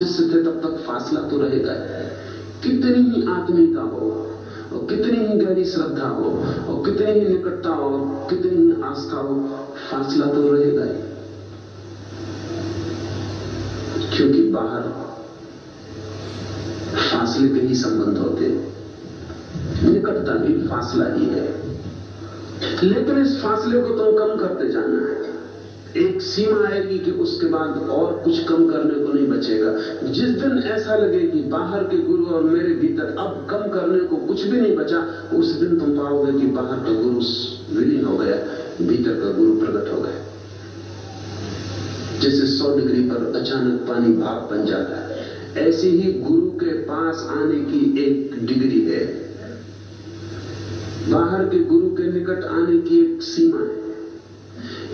जिससे थे तब तक फासला तो रहेगा। कितनी ही आत्मीयता हो और कितनी ही गहरी श्रद्धा हो और कितनी ही निकटता हो और कितनी ही आस्था हो, फासला तो रहेगा ही। क्योंकि बाहर फासले के ही संबंध होते, निकटता भी फासला ही है। लेकिन इस फासले को तुम कम करते जाना है। एक सीमा आएगी कि उसके बाद और कुछ कम करने को नहीं बचेगा। जिस दिन ऐसा लगे कि बाहर के गुरु और मेरे भीतर अब कम करने को कुछ भी नहीं बचा, उस दिन तुम पाओगे कि बाहर का गुरु विलीन हो गया, भीतर का गुरु प्रकट हो गया। जैसे 100 डिग्री पर अचानक पानी भाप बन जाता है, ऐसे ही गुरु के पास आने की एक डिग्री है, बाहर के गुरु के निकट आने की एक सीमा है।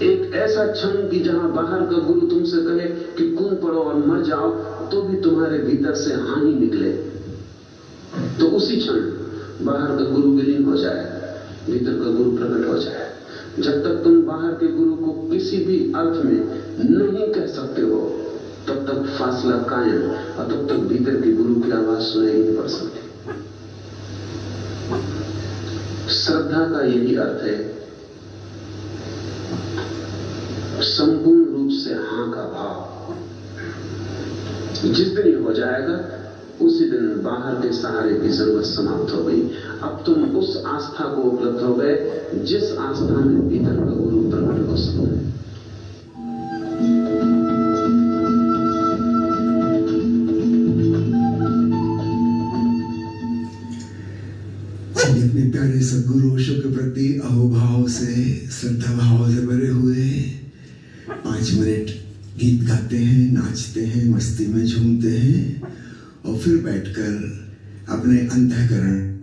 एक ऐसा क्षण कि जहां बाहर का गुरु तुमसे कहे कि कूद पड़ो और मर जाओ, तो भी तुम्हारे भीतर से हाँ ही निकले, तो उसी क्षण बाहर का गुरु विलीन हो जाए, भीतर का गुरु प्रकट हो जाए। जब तक तुम बाहर के गुरु को किसी भी अर्थ में नहीं कह सकते हो, तब तक फासला कायम, और तब तक भीतर के गुरु की आवाज सुनाई नहीं पड़ सकती। श्रद्धा का यही अर्थ है, संपूर्ण रूप से हां का भाव। जिस दिन ये हो जाएगा, उसी दिन बाहर के सहारे की जरूरत समाप्त हो गई। अब तुम उस आस्था को उपलब्ध हो गए जिस आस्था में भीतर का गुरु प्रकट हो सकता है। अपने प्यारे सद्गुरु ओशो के प्रति अहोभाव से, श्रद्धा भाव से भरे हुए 5 मिनट गीत गाते हैं, नाचते हैं, मस्ती में झूमते हैं और फिर बैठकर अपने अंतःकरण